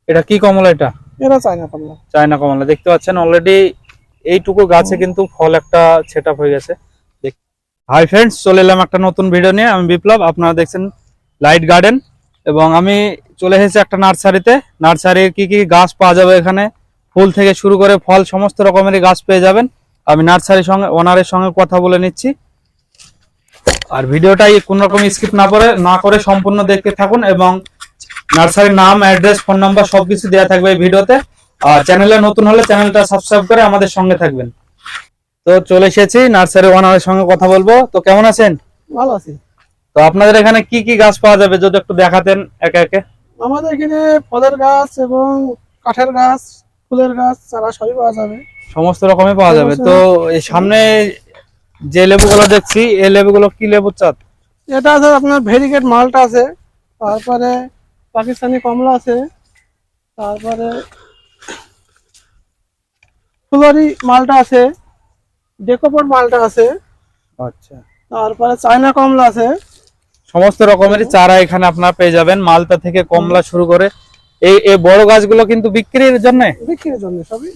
এটা কি কমলা? এটা এটা চায়না কমলা। চায়না কমলা। দেখতে পাচ্ছেন অলরেডি এইটুকু গাছে কিন্তু ফল একটা সেট আপ হয়ে গেছে। হাই ফ্রেন্ডস, চলে এলাম একটা নতুন ভিডিও নিয়ে। আমি বিপ্লব, আপনারা দেখছেন লাইট গার্ডেন, এবং আমি চলে এসেছি একটা নার্সারিতে। নার্সারির কি কি গাছ পাওয়া যাবে এখানে, ফুল থেকে শুরু করে ফল সমস্ত রকমেরই গাছ পেয়ে যাবেন। আমি নার্সারির সঙ্গে ওনারের সঙ্গে কথা বলে নিচ্ছি, আর ভিডিওটাই কোন রকম স্কিপ না করে সম্পূর্ণ দেখতে থাকুন। এবং নার্সারির নাম, অ্যাড্রেস, ফোন নাম্বার সবকিছু দেওয়া থাকবে এই ভিডিওতে। আর চ্যানেলে নতুন হলে চ্যানেলটা সাবস্ক্রাইব করে আমাদের সঙ্গে থাকবেন। তো চলে এসেছি নার্সারি ওনারের সঙ্গে কথা বলবো। তো কেমন আছেন? ভালো আছি। তো আপনাদের এখানে কি কি গাছ পাওয়া যাবে যদি একটু দেখাতেন একে একে। আমাদের এখানে ফলের গাছ এবং কাঠের গাছ, ফুলের গাছ, চারা সবই পাওয়া যাবে। সমস্ত রকমের পাওয়া যাবে। তো এই সামনে যে লেবুগুলো দেখছি, এই লেবুগুলো কি লেবুর চাঁদ? এটা আছে আপনার ভেরিগেট মালটা আছে, তারপরে পাকিস্তানি কমলা আছে, তারপরে ফুলরি মালটা আছে, ডেকোপট মালটা আছে, আচ্ছা, তারপরে চায়না কমলা আছে। সমস্ত রকমের চারা এখানে আপনারা পেয়ে যাবেন, মালটা থেকে কমলা শুরু করে। এই বড় গাছগুলো কিন্তু বিক্রির জন্য, বিক্রির জন্য সবই।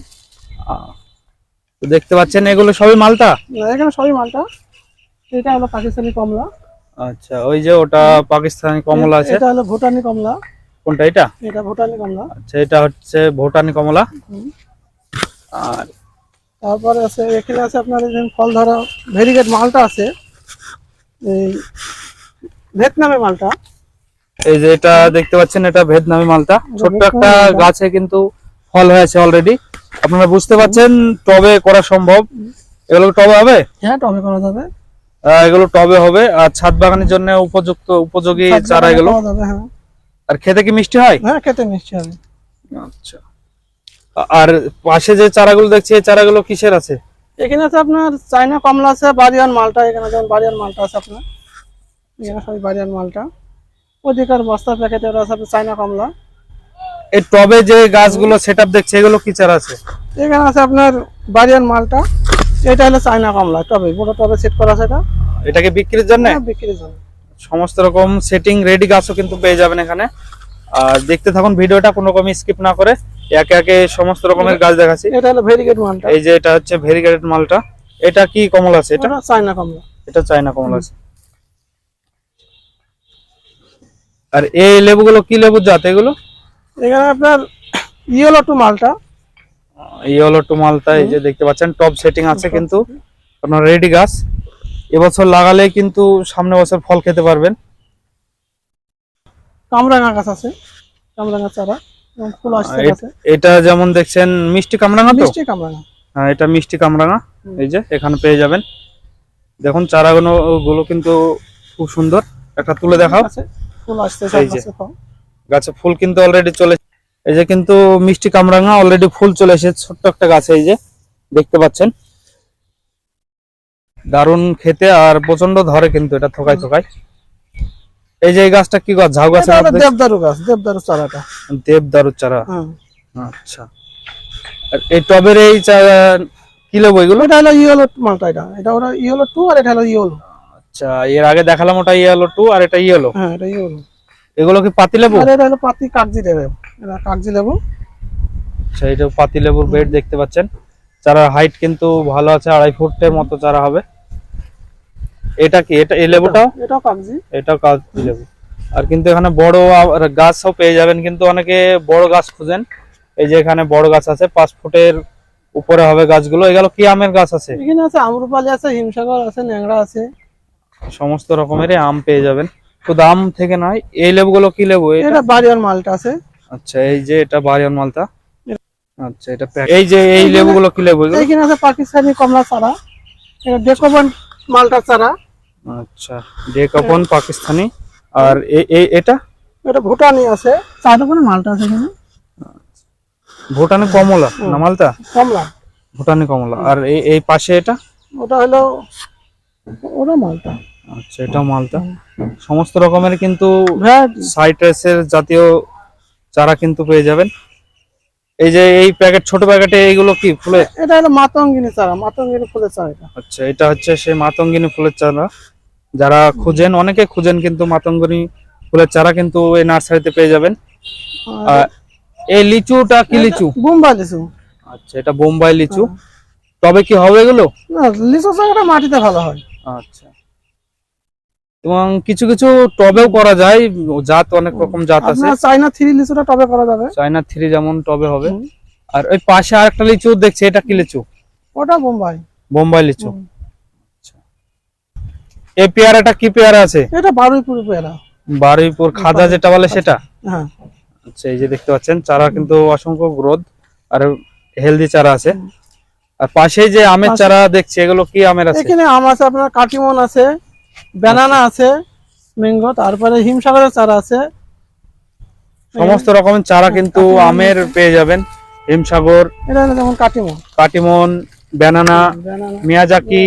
তো দেখতে পাচ্ছেন এগুলো সবই মালটা। এখানে সবই মালটা। এটা হলো পাকিস্তানি কমলা। আচ্ছা, ওই যে ওটা পাকিস্তানি কমলা আছে। এটা হলো ভুটানি কমলা। কোনটা? এটা এটা ভুটানি কমলা। আচ্ছা, এটা হচ্ছে ভুটানি কমলা। আর তারপরে আছে এখানে আছে আপনার ফল ধরা ভেরিগেট মালটা আছে, এই ভিয়েতনামি মালটা। এই যে এটা দেখতে পাচ্ছেন, এটা ভিয়েতনামি মালটা। ছোট্ট একটা গাছে কিন্তু ফল হয়েছে অলরেডি। আপনারা বুঝতে পাচ্ছেন টবে করা সম্ভব। এগুলো টবে হবে? হ্যাঁ, টবে করা যাবে। এগুলো টবে হবে, আর ছাদ বাগানের জন্য উপযোগী চারা এগুলো। হ্যাঁ। আর খেতে কি মিষ্টি হয়? হ্যাঁ, খেতে মিষ্টি হবে। আচ্ছা, আর পাশে যে চারাগুলো দেখছি, এই চারাগুলো কিসের আছে? এখানে আছে আপনার চায়না কমলা আছে, বারিয়ান মালটা। এখানে যেমন বারিয়ান মালটা আছে আপনার, এখানে সবই বারিয়ান মালটা। অধিকার বস্তা প্যাকেটের আছে আপনার চায়না কমলা। এই টবে যে গাছগুলো সেটআপ দেখছি, এগুলো কি চারা আছে? এখানে আছে আপনার বারিয়ান মালটা। এটা হলো চায়না কমলা, টবে বড় টবে সেট করা আছে। এটাকে বিক্রির জন্য? হ্যাঁ, বিক্রির জন্য। সমস্ত রকম সেটিং রেডি গাছও কিন্তু পেয়ে যাবেন এখানে। আর দেখতে থাকুন ভিডিওটা, কোনো রকম স্কিপ না করে। একে একে সমস্ত রকমের গাছ দেখাচ্ছি। এটা হলো ভেরিগেট মালটা। এই যে এটা হচ্ছে ভেরিগেটেড মালটা। এটা কি কমলা আছে? এটা চায়না কমলা। এটা চায়না কমলা আছে। আর এই লেবুগুলো কি লেবুর জাত এগুলো? এখানে আপনার ইয়েলো টু মালটা। ইয়েলো টু মালটা। এই যে দেখতে পাচ্ছেন টপ সেটিং আছে কিন্তু আপনার রেডি গাছ। এবছর লাগালে কিন্তু সামনে বছর ফল খেতে পারবেন। কামরাঙা গাছ আছে, কামরাঙা চারা এবং ফুল আসছে গাছে। এটা যেমন দেখছেন মিষ্টি কামরাঙা। তো মিষ্টি কামরাঙা। হ্যাঁ, এটা মিষ্টি কামরাঙা। এই যে এখানে পেয়ে যাবেন। দেখুন চারাগুলো কিন্তু খুব সুন্দর। একটা তুলে দেখাও। ফুল আসছে সব গাছে। গাছে ফুল কিন্তু অলরেডি চলে। এই যে কিন্তু মিষ্টি কামরাঙা অলরেডি ফুল চলে এসেছে ছোট্ট একটা গাছে। এই যে দেখতে পাচ্ছেন, দারুণ খেতে আর প্রচন্ড ধরে কিন্তু এটা থোকায় থোকায়। এই যে এই গাছটা কি গাছ? ঝাউ গাছ? দেবদারু গাছ, দেবদারু চারাটা। দেবদারু চারা। হ্যাঁ। আচ্ছা, আর এই টবের এই চারা কি লেবু এগুলো? এটা হলো ইয়েলো মালটা। এটা ওরা ইয়েলো টু, আর এটা হলো ইয়েলো। আচ্ছা, এর আগে দেখালাম ওটা ইয়েলো টু, আর এটা ইয়েলো। হ্যাঁ, এটা ইয়েলো। এগুলো কি পাতি লেবু? আর এটা হলো পাতি কাগজি লেবু। এটা কাগজি লেবু। আচ্ছা, এটা পাতি লেবুর বেড দেখতে পাচ্ছেন। চারার হাইট কিন্তু ভালো আছে, 2.5 ফুটের মতো চারা হবে। এটা কি? এটা এই লেবুটাও? এটাও কাগজি। এটাও কাগজি লেবু। আর কিন্তু এখানে বড় গাছও পেয়ে যাবেন, কিন্তু অনেকে বড় গাছ খুঁজেন। এই যে এখানে বড় গাছ আছে, 5 ফুটের উপরে হবে গাছগুলো। এগুলো কি আমের গাছ আছে? এখানে আছে আম্রপালি আছে, হিমসাগর আছে, ন্যাংরা আছে। সমস্ত রকমেরই আম পেয়ে যাবেন, শুধু আম থেকে নয়। এই লেবুগুলো কি লেবু? এটা বারিয়ান মালটা আছে। আচ্ছা, এই যে এটা বারিয়ান মালটা। আচ্ছা, এটা এই যে এই লেবুগুলো কি লেবু? এখানে আছে পাকিস্তানি কমলা চারা, এটা ডেকোবন মালটা চারা। আচ্ছা, ডেকোবন পাকিস্তানি। আর এটা এটা ভুটানি আছে, চার রকমের মালটা আছে এখানে। ভুটানি কমলা না মালটা? কমলা, ভুটানি কমলা। আর এই পাশে এটা? ওটা হলো ওটা মালটা। আচ্ছা, এটা মালটা। সমস্ত রকমের কিন্তু সাইট্রাসের জাতীয় চারা কিন্তু পেয়ে যাবেন। এই যে এই প্যাকেট, ছোট প্যাকেটে এইগুলো কি ফুলের? এটা হলো মাতঙ্গিনী চারা, মাতঙ্গিনী ফুলের চারা এটা। আচ্ছা, এটা হচ্ছে সেই মাতঙ্গিনী ফুলের চারা। যারা খুঁজেন, অনেকে খুঁজেন কিন্তু মাতঙ্গিনী ফুলের চারা কিন্তু এই নার্সারিতে পেয়ে যাবেন। এই লিচুটা কি লিচু? বোম্বাই লিচু। আচ্ছা, এটা বোম্বাই লিচু। তবে কি হবে এগুলো? না, লিচু চারাটা মাটিতে ভালো হয়। আচ্ছা, এবং কিছু কিছু টবেও করা যায়, জাত অনেক রকম জাত আছে। আপনার চাইনা 3 লিচুটা টবে করা যাবে। চায়না 3 যেমন টবে হবে। হুম। আর ওই পাশে আরেকটা লিচু দেখছি, এটা কি লিচু? ওটা বোম্বাই। বোম্বাই লিচু। হুম। এই পেয়ারাটা কি পেয়ারা আছে? এটা বারুইপুর পেয়ারা। বারুইপুর খাজা যেটা বলে সেটা? হ্যাঁ। আচ্ছা, এই যে দেখতে পাচ্ছেন চারা কিন্তু অসংখ্য গ্রোথ আর হেলদি চারা আছে। আর পাশেই যে আমের চারা দেখছি, এগুলো কি আমের আছে? এখানে আম আছে, আপনার কাটিমন আছে, ব্যানানা আছে, ম্যাঙ্গো, তারপরে হিমসাগরের চারা আছে। সমস্ত রকমের চারা কিন্তু আমের পেয়ে যাবেন। হিমসাগর, এটা হলো যেমন Katimon, Katimon, banana, banana, Miyazaki.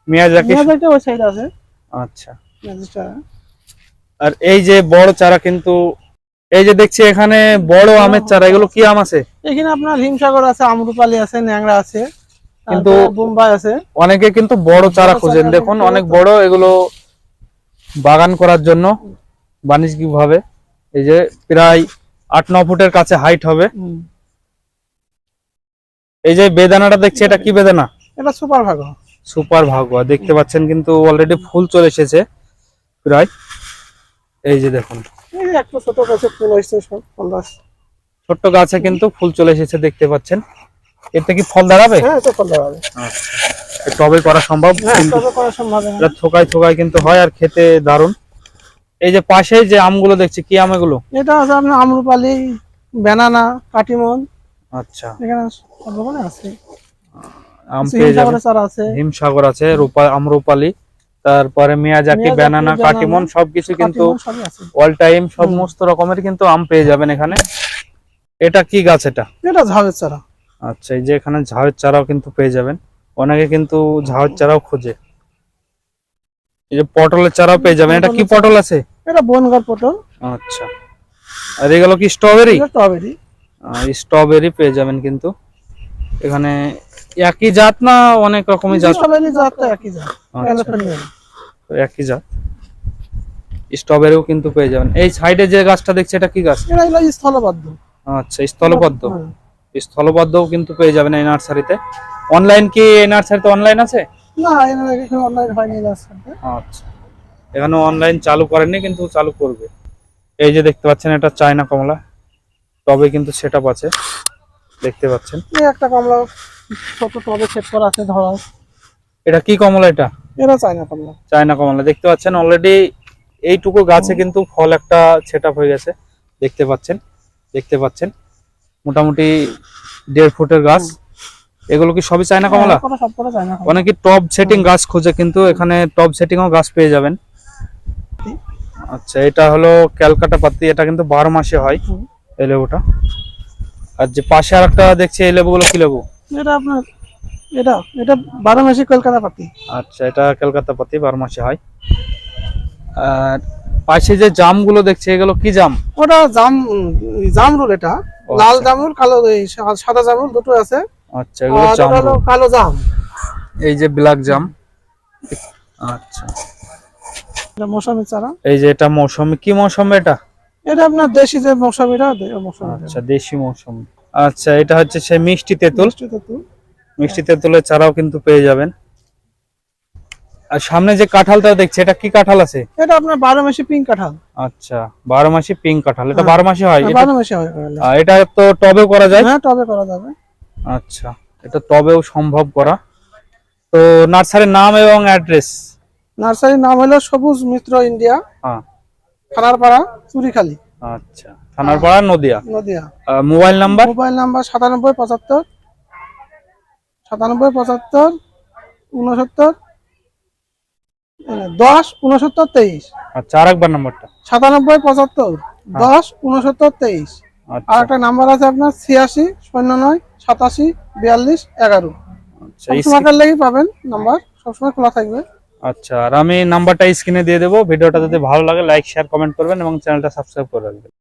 Miyazaki. Miyazaki ওই সাইড আছে। আচ্ছা, মিয়াজাকি চারা। আর এই যে বড় চারা কিন্তু, এই যে দেখছি এখানে বড় আমের চারা, এগুলো কি আম আছে? এখানে আপনার হিমসাগর আছে, আমরুপালি আছে, ন্যাংরা আছে, কিন্তু তারপরে বোম্বাই আছে। অনেকে কিন্তু বড় চারা খোঁজেন, দেখুন অনেক বড়, এগুলো বাগান করার জন্য বাণিজ্যিক ভাবে। এই যে প্রায় 8-9 ফুটের কাছে হাইট হবে। হুম। এই যে বেদানাটা দেখছি, এটা কি বেদানা? এটা সুপার ভাগো। সুপার ভাগুয়া দেখতে পাচ্ছেন, কিন্তু অলরেডি ফুল চলে এসেছে প্রায়। এই যে দেখুন এই যে একটু ছোট গাছে ফুল হয়েছে, সব ফল আছে। ছোট্ট গাছে কিন্তু ফুল চলে এসেছে দেখতে পাচ্ছেন। এতে কি ফল দাঁড়াবে? হ্যাঁ, এটা ফল দাঁড়াবে। আচ্ছা, টবে করা সম্ভব, হ্যাঁ, কিন্তু তবে করা সম্ভব না। এটা থোকায় থোকায় কিন্তু হয়, আর খেতে দারুণ। এই যে পাশে যে আমগুলো দেখছি, কি আম এগুলো? এটা আছে আপনার আমরুপালি, ব্যানানা, কাটিমন। আচ্ছা, এখানে সব রকমের আছে। আম পেয়ে যাবেন। হিমসাগরের চারা আছে, হিমসাগর আছে, আমরুপালি, তারপরে মিয়াজাকি, ব্যানানা, কাটিমন সবকিছু কিন্তু কাটিমন সবই আছে। অল টাইম সমস্ত রকমের কিন্তু আম পেয়ে যাবেন এখানে। এটা কি গাছ এটা? এটা ঝাউের চারা। আচ্ছা, এই যে এখানে ঝাউের চারাও কিন্তু পেয়ে যাবেন। অনেকে কিন্তু ঝাউের চারাও খোঁজে। এই যে পটলের চারাও পেয়ে যাবেন। এটা কি পটল আছে? এটা বনগার পটল। আচ্ছা, আর এগুলো কি স্ট্রবেরি? এটা স্ট্রবেরি। স্ট্রবেরি পেয়ে যাবেন কিন্তু এখানে। একই জাত না অনেক রকমের জাত? স্ট্রবেরি জাতটা একই জাত। আচ্ছা, ক্যালিফোর্নিয়া। একই জাত। স্ট্রবেরিও কিন্তু পেয়ে যাবেন। এই সাইডে যে গাছটা দেখছি, এটা কি গাছ? এটা হলো স্থলবদ্ধ। আচ্ছা, স্থলপদ্ম। হ্যাঁ। স্থলপদ্মও কিন্তু পেয়ে যাবেন এই নার্সারিতে। অনলাইন কি এই নার্সারিতে অনলাইন আছে? না, এখানে অনলাইন হয়নি লাস্টে। আচ্ছা, এখানে অনলাইন চালু করেননি, কিন্তু চালু করবে। এই যে দেখতে পাচ্ছেন, এটা চায়না কমলা, তবে কিন্তু সেটআপ আছে দেখতে পাচ্ছেন। এই একটা কমলা ছোট টবে সেট করা আছে ধরা। এটা কি কমলা? এটা এটা চাইনা কমলা। চায়না কমলা দেখতে পাচ্ছেন। অলরেডি এইটুকু গাছে কিন্তু ফল একটা সেটআপ হয়ে গেছে দেখতে পাচ্ছেন। মোটামুটি 1.5 ফুটের গাছ। এগুলো কি সবই চায়না কমলা? হ্যাঁ, সব করা চাইনা কমলা। অনেকে টপ সেটিং গাছ খোঁজে, কিন্তু এখানে টপ সেটিংও গাছ পেয়ে যাবেন। আচ্ছা, এটা হলো ক্যালকাটা পাতি, এটা কিন্তু 12 মাসে হয় এই লেবুটা। আর যে পাশে আরেকটা দেখছি, এই লেবুগুলো কি লেবু? এটা আপনার এটা 12 মাসি কলকাতা পাতি। আচ্ছা, এটা কলকাতা পাতি 12 মাসে হয়। আর পাশে যে জামগুলো দেখছি, এগুলো কি জাম? ওটা জামরুল। এটা ও, লাল আচ্ছা। জামরুল, কালো এই সাদা জামরুল দুটো আছে। আচ্ছা, এগুলো আর জাম। এটা হলো কালো জাম। এই যে ব্ল্যাক জাম। আচ্ছা, এটা মৌসুমী চারা। এই যে এটা মৌসুমী। কি মৌসুমী এটা? এটা আপনার দেশি যে মৌসুমীটা, মৌসুমী। আচ্ছা, দেশি মৌসুমী। আচ্ছা, এটা হচ্ছে সেই মিষ্টি তেঁতুল। তেঁতুল। মিষ্টি তেঁতুলের চারাও কিন্তু পেয়ে যাবেন। আর সামনে যে কাঁঠালটা দেখছি, এটা কি কাঁঠাল আছে? এটা আপনার 12 মাসি পিঙ্ক কাঁঠাল। আচ্ছা, 12 মাসি পিঙ্ক কাঁঠাল। এটা 12 মাসে হয়? 12 মাসি হয়। এটা তো টবেও করা যায়? হ্যাঁ, টবে করা যাবে। আচ্ছা, এটা টবেও সম্ভব করা। তো নার্সারির নাম এবং অ্যাড্রেস? নার্সারির নাম হলো সবুজ মিত্র ইন্ডিয়া, হ্যাঁ। খানারপাড়া, চুরিখালি। আচ্ছা, Thanarpara, Nadia. Nadia. Mobile number? Mobile number 9775 69 10 69 23। আচ্ছা, আরেকবার নাম্বারটা? 9775 10 69 23। আচ্ছা, আর একটা নাম্বার আছে আপনার 86 09 87 42 11। আচ্ছা, সবসময় লাগি পাবেন, নাম্বার সবসময় খোলা থাকবে। আচ্ছা, আর আমি নাম্বারটা স্ক্রিনে দিয়ে দেবো। ভিডিওটা যদি ভালো লাগে লাইক শেয়ার কমেন্ট করবেন এবং চ্যানেলটা সাবস্ক্রাইব করে রাখবেন।